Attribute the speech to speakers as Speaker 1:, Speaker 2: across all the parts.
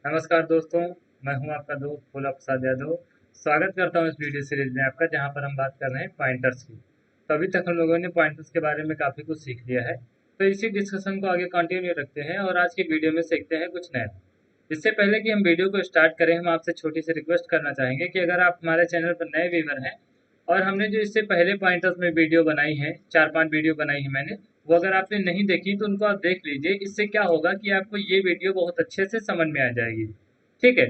Speaker 1: नमस्कार दोस्तों, मैं हूं आपका दोस्त भोला प्रसाद यादव। स्वागत करता हूं इस वीडियो सीरीज में आपका, जहां पर हम बात कर रहे हैं पॉइंटर्स की। तो अभी तक हम लोगों ने पॉइंटर्स के बारे में काफ़ी कुछ सीख लिया है। तो इसी डिस्कशन को आगे कंटिन्यू रखते हैं और आज की वीडियो में सीखते हैं कुछ नया। इससे पहले कि हम वीडियो को स्टार्ट करें, हम आपसे छोटी सी रिक्वेस्ट करना चाहेंगे कि अगर आप हमारे चैनल पर नए व्यूवर हैं और हमने जो इससे पहले पॉइंटर्स में वीडियो बनाई है, 4-5 वीडियो बनाई है मैंने, वो अगर आपने नहीं देखी तो उनको आप देख लीजिए। इससे क्या होगा कि आपको ये वीडियो बहुत अच्छे से समझ में आ जाएगी। ठीक है।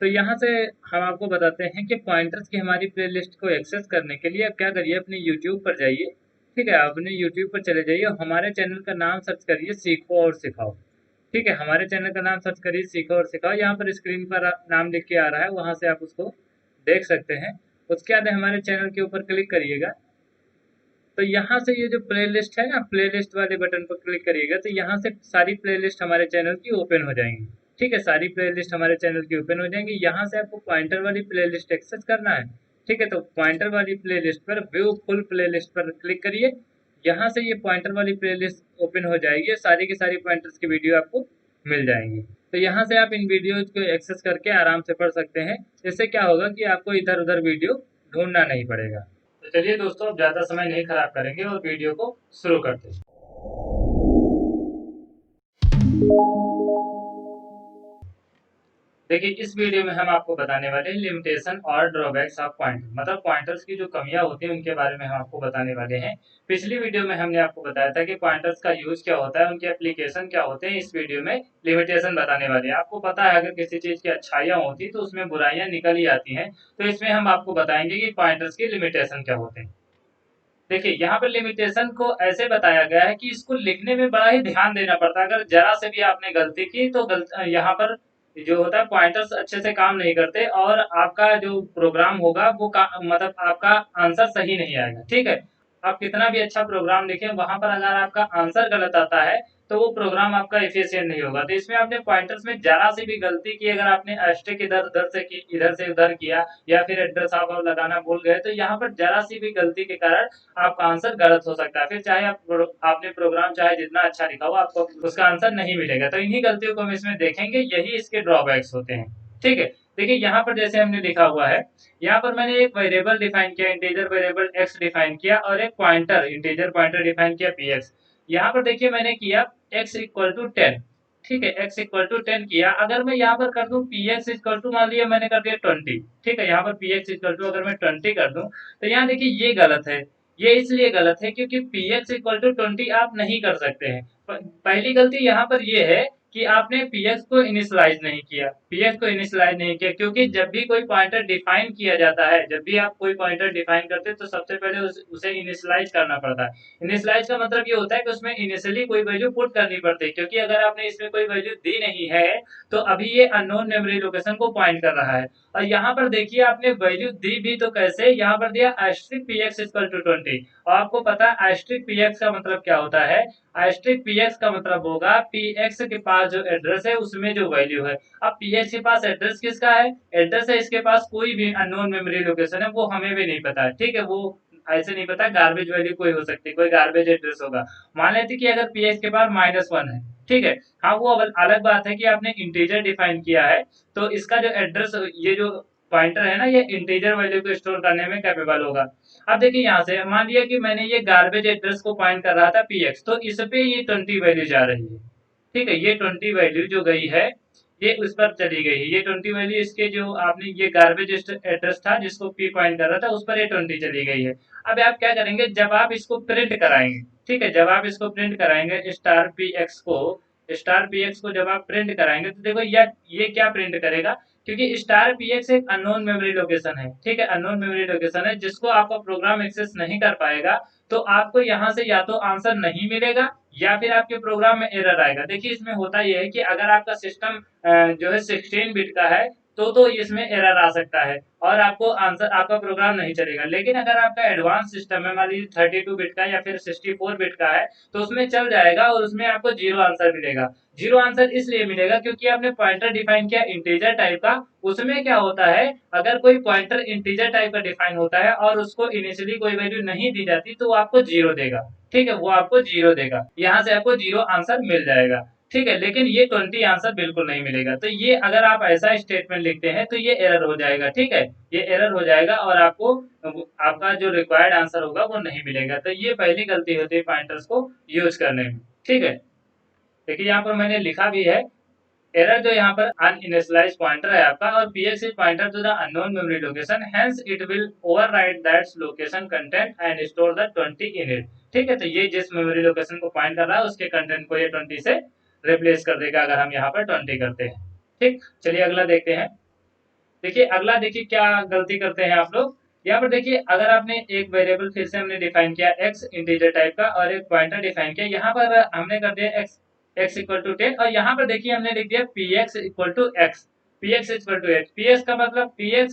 Speaker 1: तो यहाँ से हम आपको बताते हैं कि पॉइंटर्स की हमारी प्लेलिस्ट को एक्सेस करने के लिए आप क्या करिए, अपने यूट्यूब पर जाइए। ठीक है, अपने यूट्यूब पर चले जाइए और हमारे चैनल का नाम सर्च करिए सीखो और सिखाओ। ठीक है, हमारे चैनल का नाम सर्च करिए सीखो और सिखाओ। यहाँ पर स्क्रीन पर नाम लिख के आ रहा है, वहाँ से आप उसको देख सकते हैं। उसके बाद हमारे चैनल के ऊपर क्लिक करिएगा। तो यहाँ से ये जो प्लेलिस्ट है ना, प्लेलिस्ट वाले बटन पर क्लिक करिएगा तो यहाँ से सारी प्लेलिस्ट हमारे चैनल की ओपन हो जाएंगी। ठीक है, सारी प्लेलिस्ट हमारे चैनल की ओपन हो जाएंगी। यहाँ से आपको पॉइंटर वाली प्लेलिस्ट एक्सेस करना है। ठीक है, तो पॉइंटर वाली प्लेलिस्ट पर व्यू फुल प्लेलिस्ट पर क्लिक करिए। यहाँ से ये पॉइंटर वाली प्लेलिस्ट ओपन हो जाएगी, सारी की सारी पॉइंटर्स की वीडियो आपको मिल जाएंगी। तो यहाँ से आप इन वीडियोज को एक्सेस करके आराम से पढ़ सकते हैं। इससे क्या होगा कि आपको इधर उधर वीडियो ढूंढना नहीं पड़ेगा। तो चलिए दोस्तों, अब ज़्यादा समय नहीं खराब करेंगे और वीडियो को शुरू करते हैं। देखिए, इस वीडियो में हम आपको बताने वाले हैं लिमिटेशन और ड्रॉबैक्स ऑफ पॉइंटर, मतलब पॉइंटर्स की जो कमियां होती हैं उनके बारे में हम आपको बताने वाले हैं। पिछली वीडियो में हमने आपको बताया था कि पॉइंटर्स का यूज क्या होता है, उनके एप्लीकेशन क्या होते हैं। इस वीडियो में लिमिटेशन बताने वाले हैं। आपको पता है, अगर किसी चीज की अच्छाइयां होती तो उसमें बुराइयां निकल ही आती हैं। तो इसमें हम आपको बताएंगे कि पॉइंटर्स के लिमिटेशन क्या होते हैं। देखिए, यहाँ पर लिमिटेशन को ऐसे बताया गया है कि इसको लिखने में बड़ा ही ध्यान देना पड़ता है। अगर जरा से भी आपने गलती की तो यहाँ पर जो होता है पॉइंटर्स अच्छे से काम नहीं करते और आपका जो प्रोग्राम होगा वो मतलब आपका आंसर सही नहीं आएगा। ठीक है, आप कितना भी अच्छा प्रोग्राम लिखें, वहां पर अगर आपका आंसर गलत आता है तो वो प्रोग्राम आपका एफिशिएंट नहीं होगा। तो इसमें आपने पॉइंटर्स में जरा सी भी गलती की, अगर आपने एस्टेरिक इधर उधर से की, इधर से उधर किया, या फिर एड्रेस आप लगाना भूल गए, तो यहाँ पर जरा सी भी गलती के कारण आपका आंसर गलत हो सकता है। फिर चाहे आपने प्रोग्राम चाहे जितना अच्छा लिखा हो, आपको उसका आंसर नहीं मिलेगा। तो इन्हीं गलतियों को हम इसमें देखेंगे, यही इसके ड्रॉबैक्स होते हैं। ठीक है, देखिए यहाँ पर जैसे हमने लिखा हुआ है, यहाँ पर मैंने एक वेरिएबल डिफाइन किया, इंटीजर वेरिएबल एक्स डिफाइन किया, और एक पॉइंटर, इंटीजर पॉइंटर डिफाइन किया पी एक्स। यहाँ पर देखिए मैंने किया एक्स इक्वल टू 10। ठीक है, x इक्वल टू 10 किया। अगर मैं यहाँ पर कर दूं पी एक्स इक्वल टू, मान लिया मैंने कर दिया 20। ठीक है, यहाँ पर पी एक्स इक्वल टू अगर मैं 20 कर दूं तो यहाँ देखिए ये गलत है। ये इसलिए गलत है क्योंकि पी एक्स इक्वल टू 20 आप नहीं कर सकते हैं। पहली गलती यहाँ पर ये है कि आपने पी एक्स को इनिशलाइज नहीं किया। पी एक्स को इनिशलाइज नहीं किया क्योंकि जब भी कोई पॉइंटर डिफाइन किया जाता है, जब भी आप कोई पॉइंटर डिफाइन करते हैं तो सबसे पहले उसे इनिशलाइज करना पड़ता है। इनिशलाइज का मतलब ये होता है कि उसमें इनिशियली कोई वैल्यू पुट करनी पड़ती है, क्योंकि अगर आपने इसमें कोई वैल्यू दी नहीं है तो अभी ये अननोन मेमोरी लोकेशन को पॉइंट कर रहा है। और यहाँ पर देखिए आपने वैल्यू दी भी तो कैसे, यहाँ पर दिया asterisk P X equal to 20। और आपको पता है एस्ट्रिक पी एक्स का मतलब क्या होता है। एस्ट्रिक पी एक्स का मतलब होगा पी एक्स के पास जो एड्रेस है उसमें जो वैल्यू है। अब पी एक्स के पास एड्रेस किसका है, एड्रेस है इसके पास कोई भी अननोन मेमोरी लोकेशन है, वो हमें भी नहीं पता है। ठीक है, वो ऐसे नहीं पता, गार्बेज वैल्यू कोई हो सकती है, कोई गार्बेज एड्रेस होगा। मान लेते कि अगर पी एक्स के पास -1 है। ठीक है, हाँ वो अलग बात है कि आपने इंटीजर डिफाइन किया है, तो इसका जो एड्रेस, ये जो पॉइंटर है ना, ये इंटीजर वैल्यू को स्टोर करने में कैपेबल होगा। अब देखिए यहाँ से मान लिया कि मैंने ये गार्बेज एड्रेस को पॉइंट कर रहा था पी एक्स, तो इस पे ये 20 वैल्यू जा रही है। ठीक है, ये 20 वैल्यू जो गई है ये उस पर चली गई है। ये 20 वैल्यू इसके जो आपने ये गार्बेज एड्रेस था जिसको पी पॉइंट कर रहा था उस पर ये 20 चली गई है। अब आप क्या करेंगे, जब आप इसको प्रिंट कराएंगे, ठीक है, जब आप इसको प्रिंट कराएंगे स्टार पी एक्स को, स्टार पी एक्स को जब आप प्रिंट कराएंगे तो देखो ये क्या प्रिंट करेगा, क्योंकि स्टार पी एक्स एक अननोन मेमोरी लोकेशन है। ठीक है, अननोन मेमोरी लोकेशन है जिसको आपका प्रोग्राम एक्सेस नहीं कर पाएगा। तो आपको यहाँ से या तो आंसर नहीं मिलेगा या फिर आपके प्रोग्राम में एरर आएगा। देखिए इसमें होता यह है कि अगर आपका सिस्टम जो है 16 बिट का है तो इसमें एरर आ सकता है और आपको आंसर, आपका प्रोग्राम नहीं चलेगा। लेकिन अगर आपका एडवांस सिस्टम है, मान लीजिए 32 बिट का या फिर 64 बिट का है, तो उसमें चल जाएगा और उसमें आपको जीरो आंसर मिलेगा। जीरो आंसर इसलिए मिलेगा क्योंकि आपने पॉइंटर डिफाइन किया इंटीजर टाइप का। उसमें क्या होता है, अगर कोई पॉइंटर इंटीजर टाइप का डिफाइन होता है और उसको इनिशियली कोई वैल्यू नहीं दी जाती तो वो आपको जीरो देगा। ठीक है, वो आपको जीरो देगा, यहाँ से आपको जीरो आंसर मिल जाएगा। ठीक है, लेकिन ये 20 आंसर बिल्कुल नहीं मिलेगा। तो ये अगर आप ऐसा स्टेटमेंट लिखते हैं तो ये एरर हो जाएगा। ठीक है, ये एरर हो जाएगा और आपको आपका जो रिक्वायर्ड आंसर होगा वो नहीं मिलेगा। तो ये पहली गलती होती है पॉइंटर्स को यूज करने में। ठीक है, देखिए यहाँ पर मैंने लिखा भी है एरर जो यहाँ पर अनइनिशियलाइज्ड पॉइंटर है आपका और PX is pointer to the unknown memory location, hence it will overwrite that location content and store the 20 in it. ठीक है, तो ये जिस मेमोरी लोकेशन को पॉइंट कर रहा है उसके कंटेंट को ये 20 से रिप्लेस कर देगा अगर हम यहाँ पर 20 करते हैं। ठीक, चलिए अगला देखते हैं। देखिए अगला, देखिए क्या गलती करते हैं आप लोग। यहाँ पर देखिए अगर आपने एक वेरिएबल फिर से हमने डिफाइन किया एक्स इंटीजर टाइप का और एक पॉइंटर डिफाइन किया, यहाँ पर हमने कर दिया एक्स एक्स इक्वल टू 10 और यहाँ पर देखिए हमने लिख दिया P X equal to X, P X equal to X. P X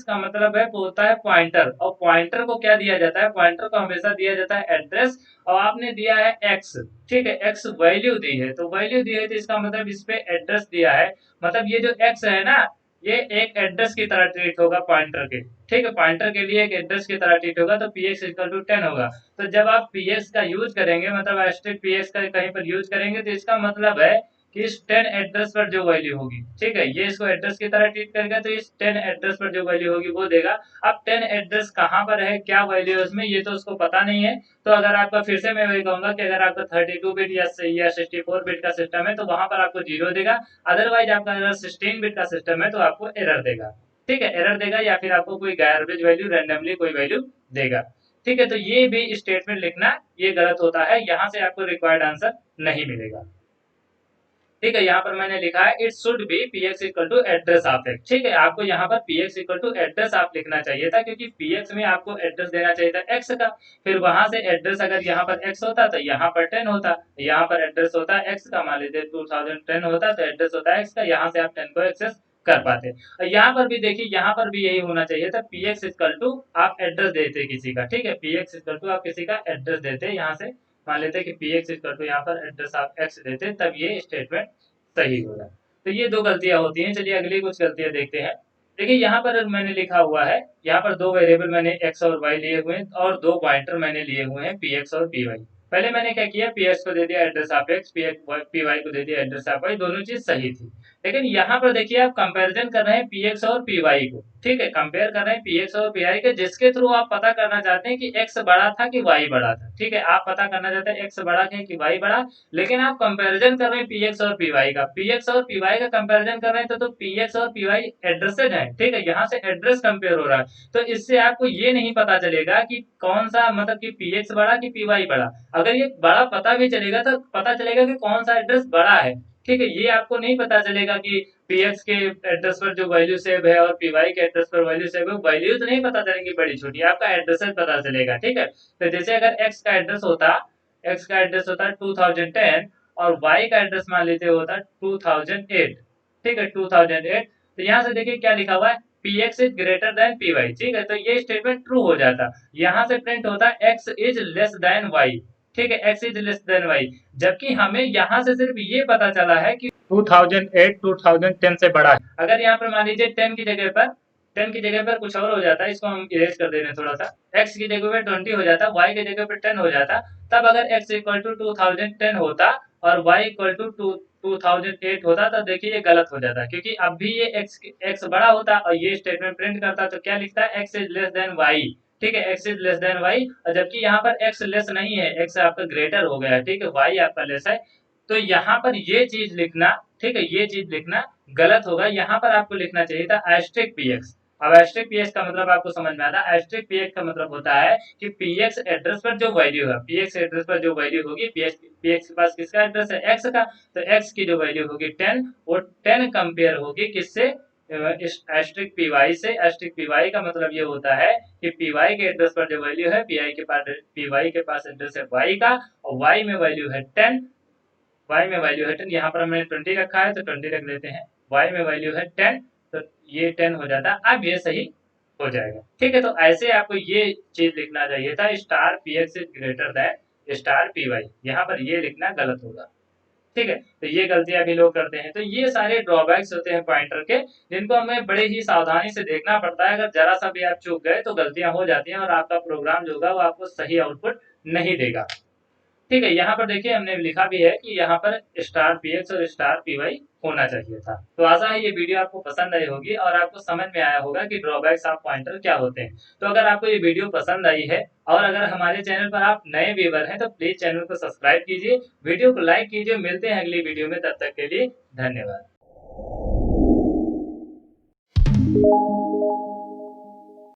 Speaker 1: का मतलब है होता है पॉइंटर, और पॉइंटर को क्या दिया जाता है, पॉइंटर को हमेशा दिया जाता है एड्रेस, और आपने दिया है एक्स। ठीक है, एक्स वैल्यू दी है, तो वैल्यू दी है तो इसका मतलब इस पे एड्रेस दिया है, मतलब ये जो एक्स है ना ये एक एड्रेस की तरह ट्रीट होगा पॉइंटर के। ठीक है, पॉइंटर के लिए एक एड्रेस की तरह ट्रीट होगा, तो पी एक्स इक्वल टू 10 होगा। तो जब आप पी एक्स का यूज करेंगे, मतलब एस्ट्रिक पी एक्स का कहीं पर यूज करेंगे, तो इसका मतलब है कि इस 10 एड्रेस पर जो वैल्यू होगी, ठीक है, ये इसको एड्रेस की तरह ट्रीट करेगा तो इस 10 एड्रेस पर जो वैल्यू होगी वो देगा। अब 10 एड्रेस कहाँ पर है, क्या वैल्यू है उसमें, ये तो उसको पता नहीं है। तो अगर आपका, फिर से मैं वही कहूंगा कि अगर आपका 32 बिट या 64 बिट का सिस्टम है तो वहां पर आपको 0 देगा, अदरवाइज आपका अगर 16 बिट का सिस्टम है तो आपको एरर देगा। ठीक है, एरर देगा या फिर आपको कोई गार्बेज वैल्यू, रैंडमली कोई वैल्यू देगा। ठीक है, तो ये भी स्टेटमेंट लिखना ये गलत होता है, यहाँ से आपको रिक्वायर्ड आंसर नहीं मिलेगा। ठीक है, यहाँ पर मैंने लिखा है it should be P X equal to address of X. ठीक है, आपको यहाँ पर P X equal to address आप लिखना चाहिए था, क्योंकि पी एक्स में आपको एड्रेस देना चाहिए था एक्स का, फिर वहां से एड्रेस अगर यहाँ पर एक्स होता तो यहाँ पर 10 होता, यहाँ पर एड्रेस होता है एक्स का, मान लीजिए 2010 होता तो एड्रेस होता है एक्स का, यहाँ से आप 10 को एक्सेस कर पाते। और यहाँ पर भी देखिए, यहाँ पर भी यही होना चाहिए था, पी एक्स इक्वल टू आप एड्रेस देते किसी का। ठीक है, पी एक्स इक्वल टू आप किसी का एड्रेस देते, यहाँ से मान लेते कि पी एक्स इक्वल टू यहाँ पर एड्रेस आप एक्स देते, तब ये स्टेटमेंट सही होगा। तो ये दो गलतियां होती हैं। चलिए अगली कुछ गलतियां देखते हैं। देखिए यहाँ पर मैंने लिखा हुआ है, यहाँ पर दो वेरिएबल मैंने एक्स और वाई लिए हुए हैं और दो पॉइंटर मैंने लिए हुए हैं पी एक्स और पी वाई। पहले मैंने क्या किया, पी एक्स को दे दिया address of X, P Y को दे दिया एड्रेस ऑफ वाई, दोनों चीज सही थी। लेकिन यहाँ पर देखिए आप कंपैरिजन कर रहे हैं पी एक्स और पी वाई को। ठीक है, कंपेयर कर रहे हैं पी एक्स और पी वाई के, जिसके थ्रू आप पता करना चाहते हैं कि एक्स बड़ा था कि वाई बड़ा था। ठीक है, आप पता करना चाहते हैं एक्स बड़ा है कि वाई बड़ा, लेकिन आप कंपैरिजन कर रहे हैं पी एक्स और पी वाई का, पी एक्स और पी वाई का कंपैरिजन कर रहे हैं तो पी एक्स और पी वाई एड्रेसेड है। ठीक है, यहाँ से एड्रेस कंपेयर हो रहा है, तो इससे आपको ये नहीं पता चलेगा कि कौन सा, मतलब कि पी एक्स बड़ा कि पी वाई बड़ा। अगर ये बड़ा पता भी चलेगा तो पता चलेगा कि कौन सा एड्रेस बड़ा है। ठीक है, ये आपको नहीं पता चलेगा कि पी एक्स के एड्रेस पर जो वैल्यू सेव है और पी वाई के एड्रेस पर वैल्यू सेव है, वैल्यू तो नहीं पता चलेंगी बड़ी छोटी, आपका एड्रेस पता चलेगा। ठीक है, तो जैसे अगर एक्स का एड्रेस होता, एक्स का एड्रेस होता है 2010 और वाई का एड्रेस मान लेते होता है 2008। ठीक है, 2008, तो यहाँ से देखिए क्या लिखा हुआ है, P X is greater than P Y. ठीक है, तो ये स्टेटमेंट ट्रू हो जाता, यहाँ से प्रिंट होता है X is less than Y. ठीक है, X is less than Y, जबकि हमें यहाँ से सिर्फ ये पता चला है कि 2008 2010 से बड़ा है। अगर यहाँ पर मान लीजिए 10 की जगह पर, 10 की जगह पर कुछ और हो जाता है, इसको हम इरेज कर दे रहे हैं थोड़ा सा, x की जगह पर 20 हो जाता, y की जगह पर 10 हो जाता, तब अगर x इक्वल टू 2010 होता और y इक्वल टू 2008 होता तो देखिए ये गलत हो जाता, क्योंकि अब भी ये x बड़ा होता और ये स्टेटमेंट प्रिंट करता तो क्या लिखता है, x is less then y। ठीक है, x is less then y, और जबकि यहाँ पर x लेस नहीं है, x आपका ग्रेटर हो गया है। ठीक है, y आपका लेस है, तो यहाँ पर ये चीज लिखना, ठीक है, ये चीज लिखना गलत होगा। यहाँ पर आपको लिखना चाहिए था एस्ट्रिक पी एक्स। अब एस्ट्रिक पी एक्स का मतलब आपको समझ में आता है, एस्ट्रिक पी एक्स का मतलब होता है कि पी एक्स एड्रेस पर जो वैल्यू है, पी एक्स एड्रेस पर जो वैल्यू होगी, पी एक्स के पास किसका एड्रेस है, एक्स का, तो एक्स की जो वैल्यू होगी 10, वो 10 कंपेयर होगी किससे, एस्ट्रिक पी वाई से। एस्ट्रिक पी वाई का मतलब ये होता है कि पी वाई के एड्रेस पर जो वैल्यू है, पी वाई के पास एड्रेस है वाई का, और वाई में वैल्यू है 10, y में वैल्यू है 10, यहाँ पर हमने 20 रखा है तो 20 रख देते हैं, y में वैल्यू है 10, तो ये 10 हो जाता, अब ये सही हो जाएगा। ठीक है, तो ऐसे आपको ये चीज लिखना चाहिए था, star P X is greater than star P Y, यहाँ पर ये लिखना गलत होगा। ठीक है, तो ये गलतियां भी लोग करते हैं। तो ये सारे ड्रॉबैक्स होते हैं पॉइंटर के, जिनको हमें बड़े ही सावधानी से देखना पड़ता है। अगर जरा सा भी आप चूक गए तो गलतियां हो जाती हैं और आपका प्रोग्राम जो होगा वो आपको सही आउटपुट नहीं देगा। ठीक है, यहाँ पर देखिए हमने लिखा भी है कि यहाँ पर स्टार पीएक्स और स्टार पीवाई होना चाहिए था। तो आशा है ये वीडियो आपको पसंद आई होगी और आपको समझ में आया होगा कि ड्रॉबैक्स ऑफ पॉइंटर क्या होते हैं। तो अगर आपको ये वीडियो पसंद आई है और अगर हमारे चैनल पर आप नए व्यूअर हैं तो प्लीज चैनल को सब्सक्राइब कीजिए, वीडियो को लाइक कीजिए। मिलते हैं अगली वीडियो में, तब तक के लिए धन्यवाद।